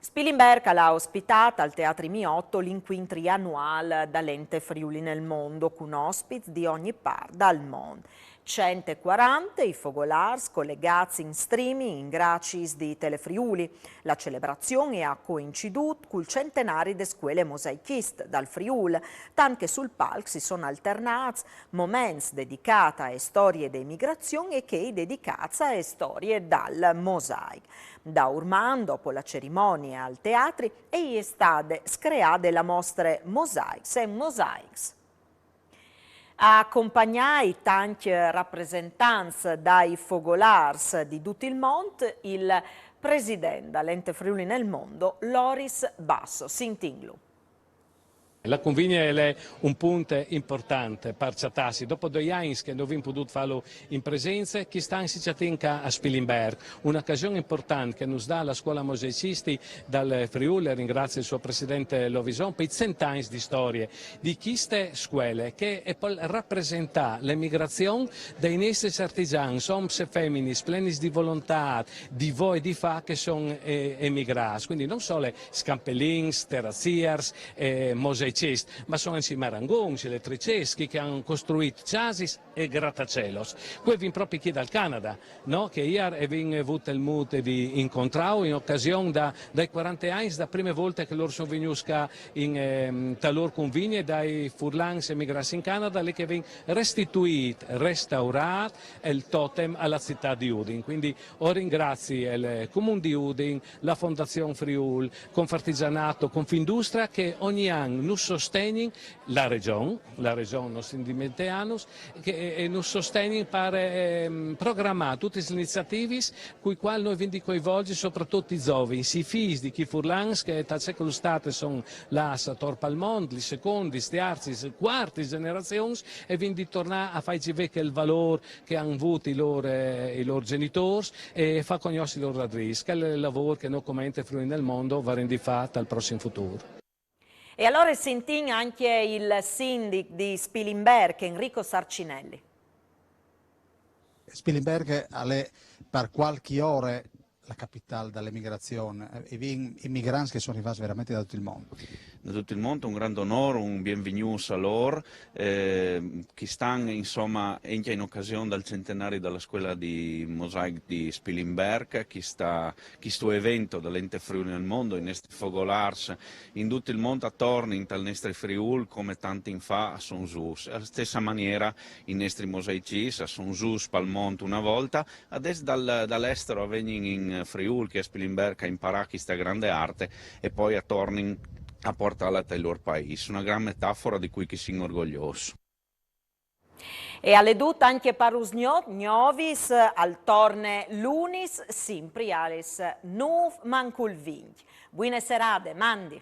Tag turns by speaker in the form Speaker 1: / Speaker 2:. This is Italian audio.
Speaker 1: Spilimberg l'ha ospitata al Teatro Miotto l'inquintri annuale dall'ente Friuli nel mondo, con ospiti di ogni parte del mondo. 140 i fogolars collegati in streaming in gracis di Telefriuli. La celebrazione ha coinciduto col centenario delle scuole mosaichiste dal Friuli, tanto che sul palco si sono alternati momenti dedicati a storie di migrazione e che dedicati a storie dal mosaico. Da Urman, dopo la cerimonia al teatro, è stata screata la mostra Mosaics e Mosaics. A accompagnare tanti rappresentanti dai fogolars di tutto il mondo, il presidente dell'ente Friuli nel mondo, Loris Basso. Sintinglu.
Speaker 2: La convegna è un punto importante per Ciatassi. Dopo 2 anni che non abbiamo potuto farlo in presenza, chi sta in Ciatinca a Spilimberg, un'occasione importante che ci dà la scuola mosaicisti dal Friuli, ringrazio il suo presidente Lovison, per i 100 anni di storia di queste scuole che rappresenta l'emigrazione dei nostri artigiani, hommes e femmine, pleni di volontà, di voi e di fa che sono emigrati, quindi non solo scampellins, terrazziers, mosaicisti, ma sono anche marangoni, elettriceschi che hanno costruito chasis e grattacelos. Qui viene proprio chi dal Canada, no? Che ieri abbiamo avuto il modo di incontrare in occasione dai 40 anni, da prima volta che loro sono venuti in talor convegni dai furlans emigrati in Canada, lì che viene restituito, restaurato il totem alla città di Udine. Quindi ringrazio il Comune di Udine, la Fondazione Friuli, Confartigianato, Confindustria che ogni anno nos sostengono la regione nostri dimenticanos, che nos sostengono per programmare tutte le iniziative con le quali noi vendiamo coinvolti soprattutto i giovani, i figli di chi furlans che dal secolo stato sono là a Torpa al mondo, le seconde, le terze, le quarte generazioni e quindi tornare a farci vedere il valore che hanno avuto i loro genitori e fa conoscere i loro radris, che è il lavoro che noi come ente Friuli nel mondo vorremmo fare al prossimo futuro.
Speaker 1: E allora sentiamo anche il sindaco di Spilimberg, Enrico Sarcinelli.
Speaker 3: Spilimberg è per qualche ora la capitale dell'emigrazione e i migranti che sono arrivati veramente da tutto il mondo.
Speaker 4: Da tutto il mondo, un grande onore, un bienvenuto a loro, che stanno insomma anche in occasione del centenario della scuola di mosaico di Spilimberg, questo evento dell'ente Friuli nel mondo, i nostri fogolars in tutto il mondo attorno al nostro Friuli come tanti in fa sono giù. Alla stessa maniera i nostri mosaicisti sono giù al mondo una volta, adesso dall'estero vengono in Friuli che a Spilimberg a imparare questa grande arte e poi attorno a portarla al loro paese, una gran metafora di cui si sono orgogliosi.
Speaker 1: E alle dut anche parus novis al torne lunis, sempre alis nuv manculvign. Buone serate, mandi.